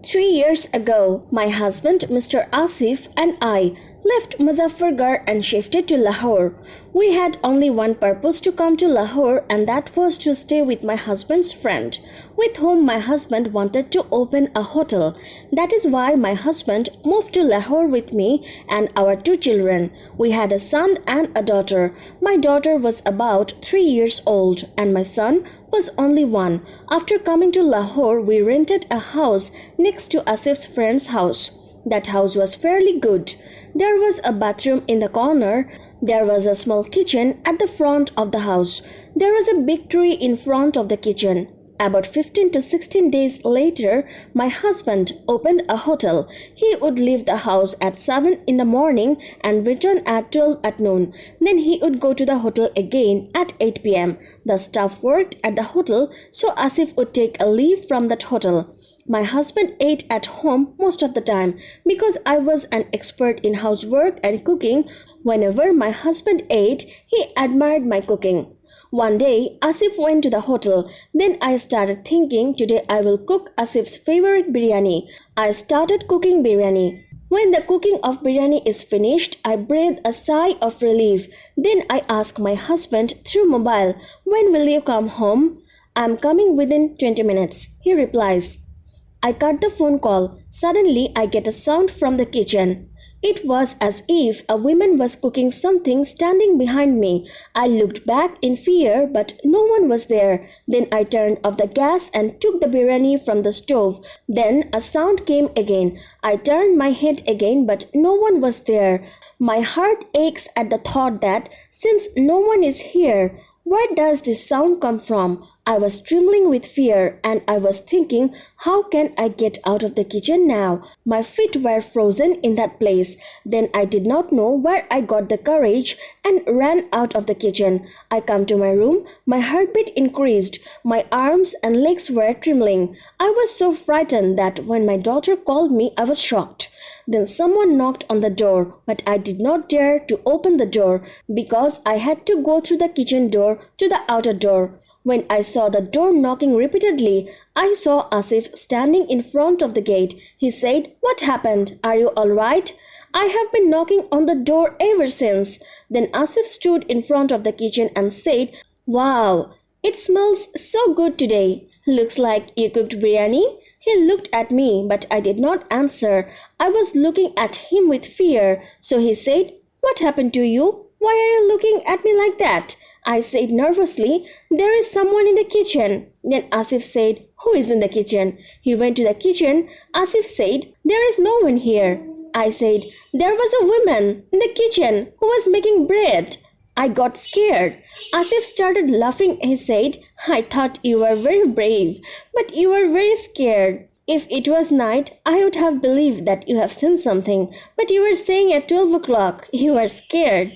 3 years ago, my husband Mr. Asif and I left Muzaffargarh and shifted to Lahore. We had only one purpose to come to Lahore, and that was to stay with my husband's friend, with whom my husband wanted to open a hotel. That is why my husband moved to Lahore with me and our 2 children. We had a son and a daughter. My daughter was about 3 years old and my son was only one. After coming to Lahore, we rented a house next to Asif's friend's house. That house was fairly good. There was a bathroom in the corner. There was a small kitchen at the front of the house. There was a big tree in front of the kitchen. About 15 to 16 days later, my husband opened a hotel. He would leave the house at 7 in the morning and return at 12 at noon. Then he would go to the hotel again at 8 p.m. The staff worked at the hotel, so Asif would take a leave from that hotel. My husband ate at home most of the time because I was an expert in housework and cooking. Whenever my husband ate, he admired my cooking. One day, Asif went to the hotel. Then I started thinking, today I will cook Asif's favorite biryani. I started cooking biryani. When the cooking of biryani is finished, I breathe a sigh of relief. Then I ask my husband through mobile, "When will you come home?" "I'm coming within 20 minutes," he replies. I cut the phone call. Suddenly, I get a sound from the kitchen. It was as if a woman was cooking something standing behind me. I looked back in fear, but no one was there. Then I turned off the gas and took the biryani from the stove. Then a sound came again. I turned my head again, but no one was there. My heart aches at the thought that since no one is here, where does this sound come from? I was trembling with fear and I was thinking, how can I get out of the kitchen now? My feet were frozen in that place. Then I did not know where I got the courage and ran out of the kitchen. I come to my room. My heartbeat increased. My arms and legs were trembling. I was so frightened that when my daughter called me, I was shocked. Then someone knocked on the door, but I did not dare to open the door because I had to go through the kitchen door to the outer door. When I saw the door knocking repeatedly, I saw Asif standing in front of the gate. He said, "What happened? Are you all right?" "I have been knocking on the door ever since." Then Asif stood in front of the kitchen and said, "Wow, it smells so good today. Looks like you cooked biryani." He looked at me, but I did not answer. I was looking at him with fear. So he said, "What happened to you? Why are you looking at me like that?" I said nervously, "There is someone in the kitchen." Then Asif said, "Who is in the kitchen?" He went to the kitchen. Asif said, "There is no one here." I said, "There was a woman in the kitchen who was making bread." I got scared. Asif started laughing. He said, "I thought you were very brave, but you were very scared. If it was night, I would have believed that you have seen something, but you were saying at 12 o'clock you were scared.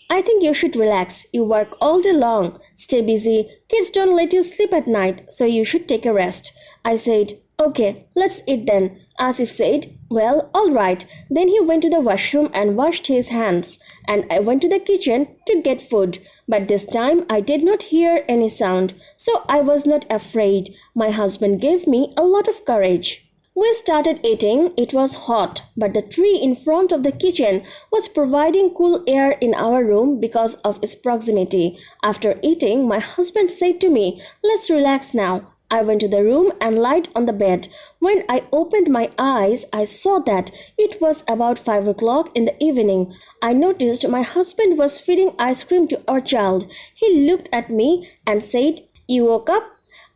I think you should relax. You work all day long. Stay busy. Kids don't let you sleep at night, so you should take a rest." I said, "Okay, let's eat then." Asif said, "Well, all right." Then he went to the washroom and washed his hands, and I went to the kitchen to get food. But this time I did not hear any sound, so I was not afraid. My husband gave me a lot of courage. We started eating. It was hot, but the tree in front of the kitchen was providing cool air in our room because of its proximity. After eating, my husband said to me, "Let's relax now." I went to the room and lied on the bed. When I opened my eyes, I saw that it was about 5 o'clock in the evening. I noticed my husband was feeding ice cream to our child. He looked at me and said, "You woke up?"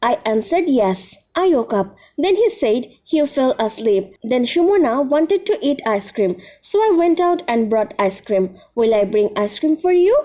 I answered yes. I woke up. Then he said he fell asleep. Then Suhana wanted to eat ice cream, so I went out and brought ice cream. "Will I bring ice cream for you?"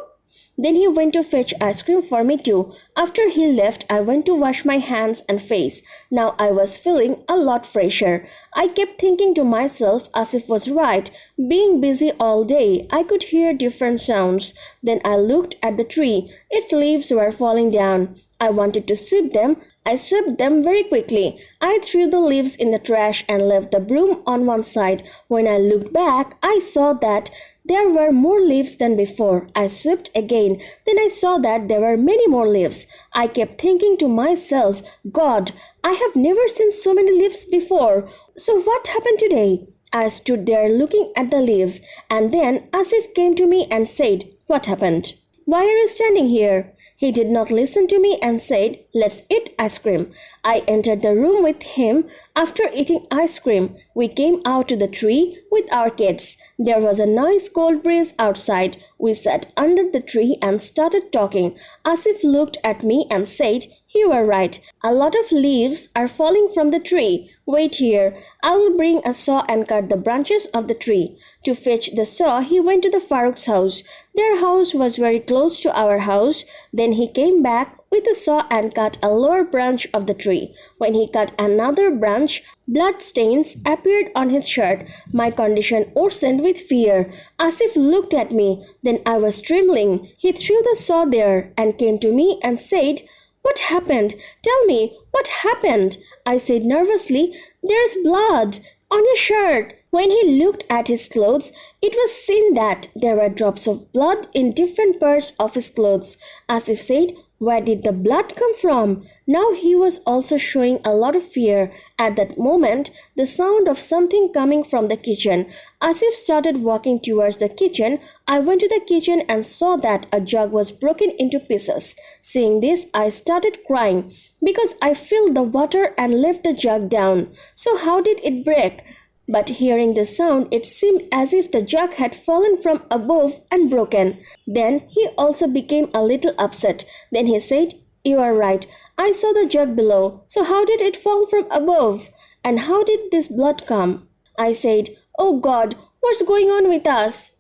Then he went to fetch ice cream for me too. After he left, I went to wash my hands and face. Now I was feeling a lot fresher. I kept thinking to myself, Asif was right. Being busy all day, I could hear different sounds. Then I looked at the tree. Its leaves were falling down. I wanted to sweep them. I swept them very quickly. I threw the leaves in the trash and left the broom on one side. When I looked back, I saw that There were more leaves than before. I swept again. Then I saw that there were many more leaves. I kept thinking to myself, God, I have never seen so many leaves before. So what happened today? I stood there looking at the leaves, and then Asif came to me and said, What happened? Why are you standing here? He did not listen to me and said, Let's eat ice cream. I entered the room with him. After eating ice cream, we came out to the tree with our kids. There was a nice cold breeze outside. We sat under the tree and started talking. Asif looked at me and said, You are right. A lot of leaves are falling from the tree. Wait here. I will bring a saw and cut the branches of the tree. To fetch the saw, he went to the Farouk's house. Their house was very close to our house. Then he came back with a saw and cut a lower branch of the tree. When he cut another branch, blood stains appeared on his shirt. My condition worsened with fear. Asif looked at me. Then I was trembling. He threw the saw there and came to me and said, What happened? Tell me, what happened? I said nervously, There is blood on your shirt. When he looked at his clothes, it was seen that there were drops of blood in different parts of his clothes. Asif said, Where did the blood come from? Now he was also showing a lot of fear. At that moment, the sound of something coming from the kitchen. Asif started walking towards the kitchen. I went to the kitchen and saw that a jug was broken into pieces. Seeing this, I started crying because I filled the water and left the jug down. So how did it break? But hearing the sound, it seemed as if the jug had fallen from above and broken. Then he also became a little upset. Then he said, You are right. I saw the jug below. So how did it fall from above? And how did this blood come? I said, Oh God, what's going on with us?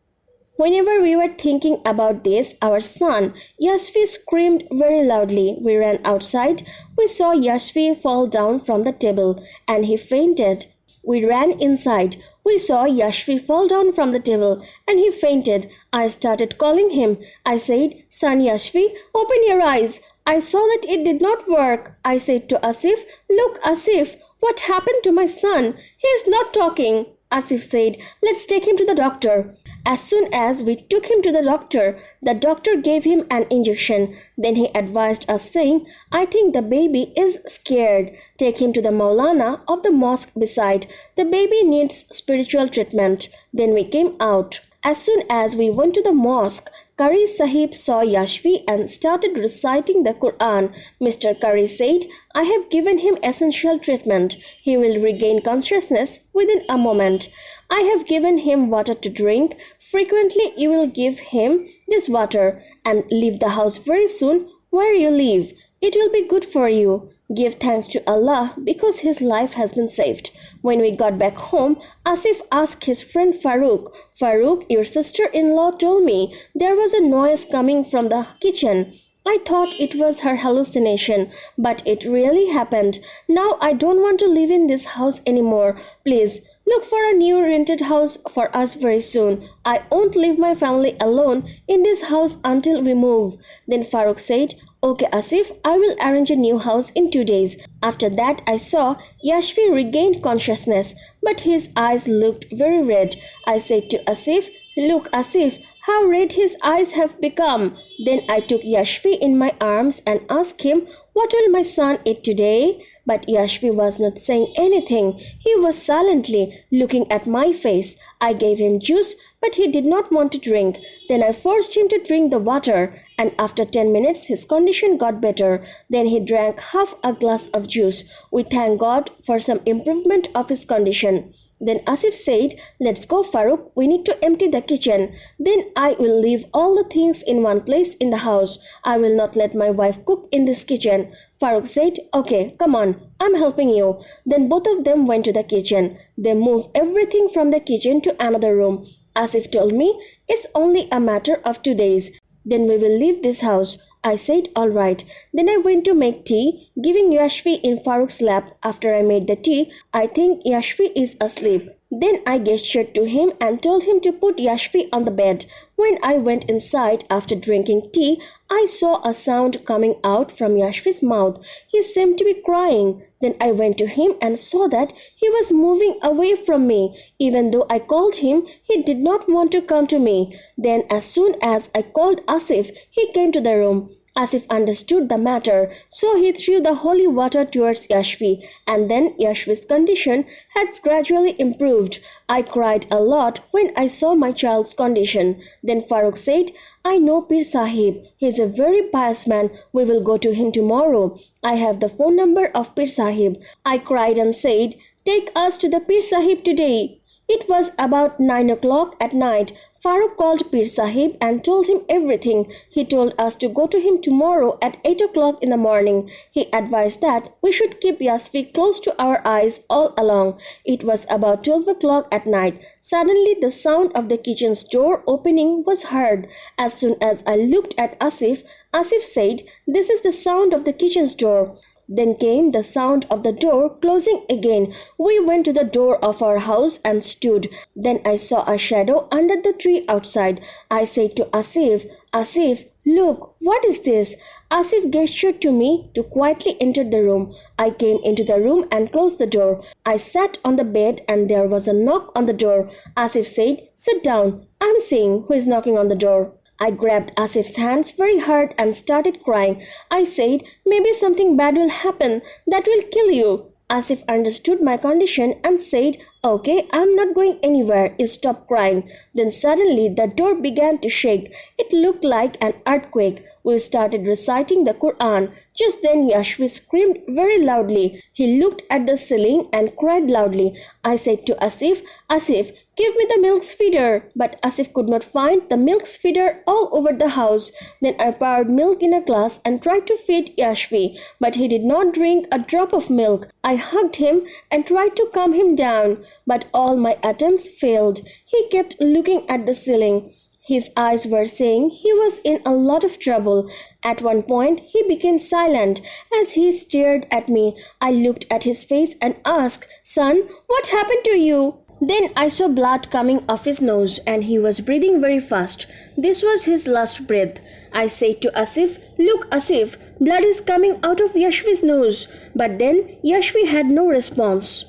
Whenever we were thinking about this, our son, Yashvi, screamed very loudly. We ran outside. We saw Yashvi fall down from the table and he fainted. We ran inside. We saw Yashvi fall down from the table and he fainted. I started calling him. I said, Son Yashvi, open your eyes. I saw that it did not work. I said to Asif, Look, Asif, what happened to my son? He is not talking. Asif said, Let's take him to the doctor. As soon as we took him to the doctor gave him an injection. Then he advised us saying, I think the baby is scared. Take him to the Maulana of the mosque beside. The baby needs spiritual treatment. Then we came out. As soon as we went to the mosque, Pir Sahib saw Yashvi and started reciting the Quran. Mr. Pir said, I have given him essential treatment. He will regain consciousness within a moment. I have given him water to drink. Frequently you will give him this water and leave the house very soon. Where you live, it will be good for you. Give thanks to Allah because his life has been saved. When we got back home, Asif asked his friend Farouk, Farouk, your sister-in-law told me there was a noise coming from the kitchen. I thought it was her hallucination, but it really happened. Now I don't want to live in this house anymore. Please, look for a new rented house for us very soon. I won't leave my family alone in this house until we move. Then Farouk said, Okay, Asif, I will arrange a new house in 2 days. After that, I saw Yashvi regained consciousness, but his eyes looked very red. I said to Asif, Look, Asif, how red his eyes have become. Then I took Yashvi in my arms and asked him, What will my son eat today? But Yashvi was not saying anything. He was silently looking at my face. I gave him juice, but he did not want to drink. Then I forced him to drink the water, and after 10 minutes his condition got better. Then he drank half a glass of juice. We thank God for some improvement of his condition. Then Asif said, Let's go, Farouk. We need to empty the kitchen. Then I will leave all the things in one place in the house. I will not let my wife cook in this kitchen. Farouk said, Okay, come on. I'm helping you. Then both of them went to the kitchen. They moved everything from the kitchen to another room. Asif told me, It's only a matter of 2 days. Then we will leave this house. I said, All right. Then I went to make tea, giving Yashvi in Farouk's lap. After I made the tea, I think Yashvi is asleep. Then I gestured to him and told him to put Yashvi on the bed. When I went inside after drinking tea, I saw a sound coming out from Yashvi's mouth. He seemed to be crying. Then I went to him and saw that he was moving away from me. Even though I called him, he did not want to come to me. Then as soon as I called Asif, he came to the room. Asif understood the matter, so he threw the holy water towards Yashvi, and then Yashvi's condition had gradually improved. I cried a lot when I saw my child's condition. Then Farooq said, I know Pir Sahib. He is a very pious man. We will go to him tomorrow. I have the phone number of Pir Sahib. I cried and said, take us to the Pir Sahib today. It was about 9 o'clock at night. Farooq called Pir Sahib and told him everything. He told us to go to him tomorrow at 8 o'clock in the morning. He advised that we should keep Yashvi close to our eyes all along. It was about 12 o'clock at night. Suddenly the sound of the kitchen's door opening was heard. As soon as I looked at Asif, Asif said, this is the sound of the kitchen's door. Then came the sound of the door closing again. We went to the door of our house and stood. Then I saw a shadow under the tree outside. I said to Asif, Asif, look, what is this? Asif gestured to me to quietly enter the room. I came into the room and closed the door. I sat on the bed and there was a knock on the door. Asif said, sit down. I'm seeing who is knocking on the door. I grabbed Asif's hands very hard and started crying. I said, maybe something bad will happen that will kill you. Asif understood my condition and said, okay, I'm not going anywhere. He stopped crying. Then suddenly the door began to shake. It looked like an earthquake. We started reciting the Quran. Just then Yashvi screamed very loudly. He looked at the ceiling and cried loudly. I said to Asif, Asif, give me the milk feeder. But Asif could not find the milk feeder all over the house. Then I poured milk in a glass and tried to feed Yashvi. But he did not drink a drop of milk. I hugged him and tried to calm him down. But all my attempts failed. He kept looking at the ceiling. His eyes were saying he was in a lot of trouble. At one point, he became silent. As he stared at me, I looked at his face and asked, son, what happened to you? Then I saw blood coming off his nose and he was breathing very fast. This was his last breath. I said to Asif, look Asif, blood is coming out of Yashvi's nose. But then Yashvi had no response.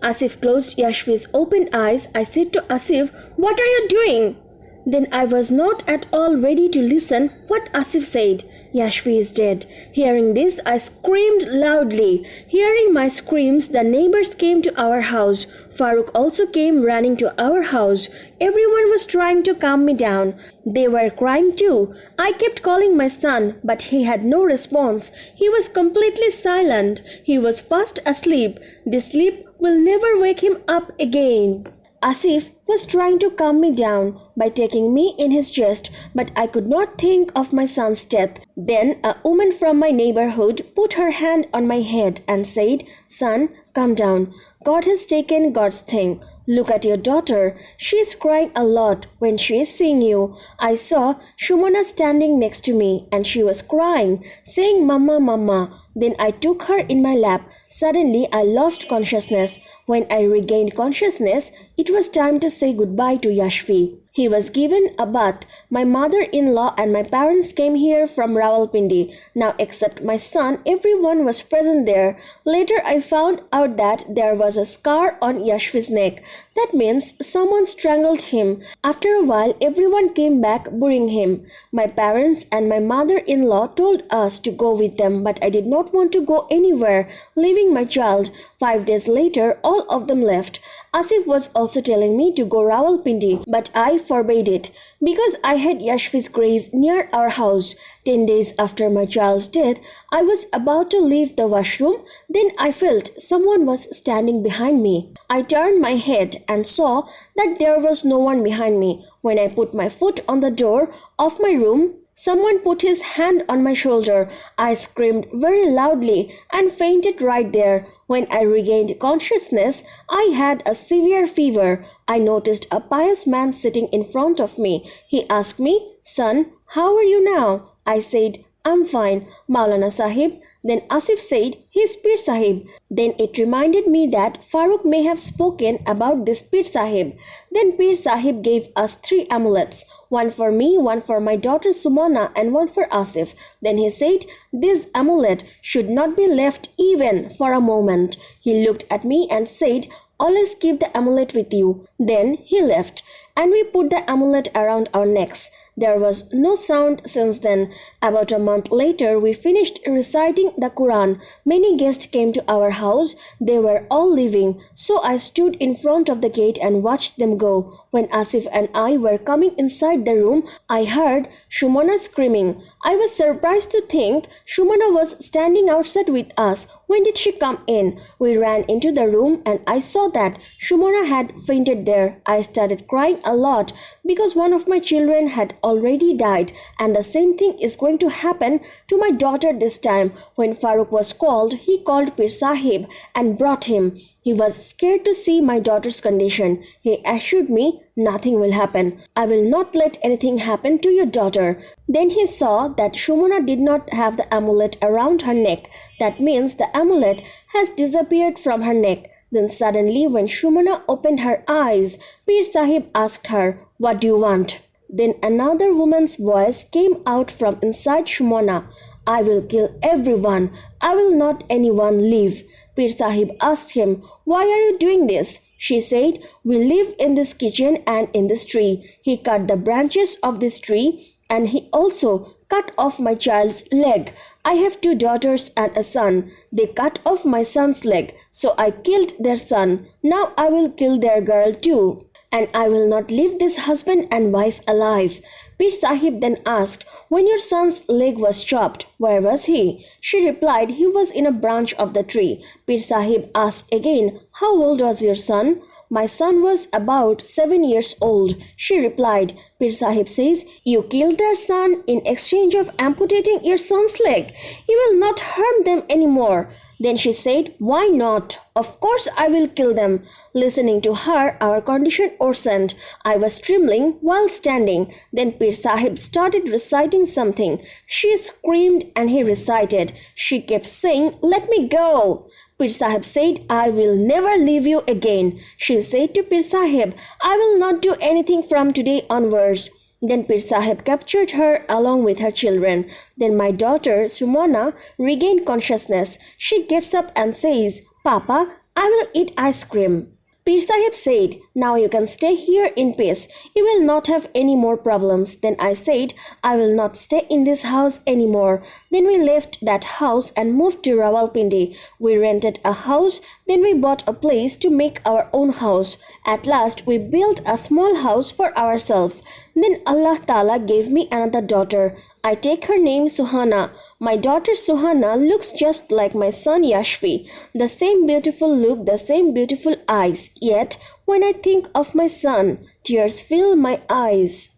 Asif closed Yashvi's open eyes. I said to Asif, what are you doing? Then I was not at all ready to listen what Asif said. Yashvi is dead. Hearing this, I screamed loudly. Hearing my screams, the neighbors came to our house. Farooq also came running to our house. Everyone was trying to calm me down. They were crying too. I kept calling my son, but he had no response. He was completely silent. He was fast asleep. This sleep will never wake him up again. Asif was trying to calm me down by taking me in his chest, but I could not think of my son's death. Then a woman from my neighborhood put her hand on my head and said, son, calm down. God has taken God's thing. Look at your daughter. She is crying a lot when she is seeing you. I saw Suhana standing next to me and she was crying, saying, Mama, Mama. Then I took her in my lap. Suddenly I lost consciousness. When I regained consciousness, it was time to say goodbye to Yashvi. He was given a bath. My mother-in-law and my parents came here from Rawalpindi. Now except my son, everyone was present there. Later I found out that there was a scar on Yashvi's neck. That means someone strangled him. After a while, everyone came back burying him. My parents and my mother-in-law told us to go with them, but I did not want to go anywhere, leaving my child. 5 days later, all of them left. Asif was also telling me to go Rawalpindi, but I forbade it because I had Yashvi's grave near our house. 10 days after my child's death, I was about to leave the washroom. Then I felt someone was standing behind me. I turned my head and saw that there was no one behind me. When I put my foot on the door of my room, someone put his hand on my shoulder. I screamed very loudly and fainted right there. When I regained consciousness, I had a severe fever. I noticed a pious man sitting in front of me. He asked me, son, how are you now? I said, I'm fine, Maulana Sahib. Then Asif said, he's Pir Sahib. Then it reminded me that Farooq may have spoken about this Pir Sahib. Then Pir Sahib gave us 3 amulets, one for me, one for my daughter Suhana, and one for Asif. Then he said, this amulet should not be left even for a moment. He looked at me and said, always keep the amulet with you. Then he left, and we put the amulet around our necks. There was no sound since then. About a month later, we finished reciting the Quran. Many guests came to our house. They were all leaving, so I stood in front of the gate and watched them go. When Asif and I were coming inside the room, I heard Shumana screaming. I was surprised to think Shumana was standing outside with us. When did she come in? We ran into the room and I saw that Shumana had fainted there. I started crying a lot because one of my children had already died, and the same thing is going to happen to my daughter this time. When Farooq was called, he called Pir Sahib and brought him. He was scared to see my daughter's condition. He assured me nothing will happen. I will not let anything happen to your daughter. Then he saw that Shumana did not have the amulet around her neck. That means the amulet has disappeared from her neck. Then suddenly when Shumana opened her eyes, Pir Sahib asked her, what do you want? Then another woman's voice came out from inside Shumana. I will kill everyone. I will not anyone live. Pir Sahib asked him, why are you doing this? She said, we live in this kitchen and in this tree. He cut the branches of this tree and he also cut off my child's leg. I have 2 daughters and a son. They cut off my son's leg, so I killed their son. Now I will kill their girl too. And I will not leave this husband and wife alive. Pir Sahib then asked, when your son's leg was chopped, where was he? She replied, he was in a branch of the tree. Pir Sahib asked again, how old was your son? My son was about 7 years old. She replied. Pir Sahib says, you killed their son in exchange of amputating your son's leg. You will not harm them anymore. Then she said, why not? Of course I will kill them. Listening to her, our condition worsened. I was trembling while standing. Then Pir Sahib started reciting something. She screamed and he recited. She kept saying, let me go. Pir Sahib said, I will never leave you again. She said to Pir Sahib, I will not do anything from today onwards. Then Pir Sahib captured her along with her children. Then my daughter Suhana regained consciousness. She gets up and says, Papa, I will eat ice cream. Pir Sahib said, now you can stay here in peace. You will not have any more problems. Then I said, I will not stay in this house anymore. Then we left that house and moved to Rawalpindi. We rented a house. Then we bought a place to make our own house. At last we built a small house for ourselves. Then Allah Ta'ala gave me another daughter. I take her name Suhana. My daughter Suhana looks just like my son Yashvi. The same beautiful look, the same beautiful eyes. Yet, when I think of my son, tears fill my eyes.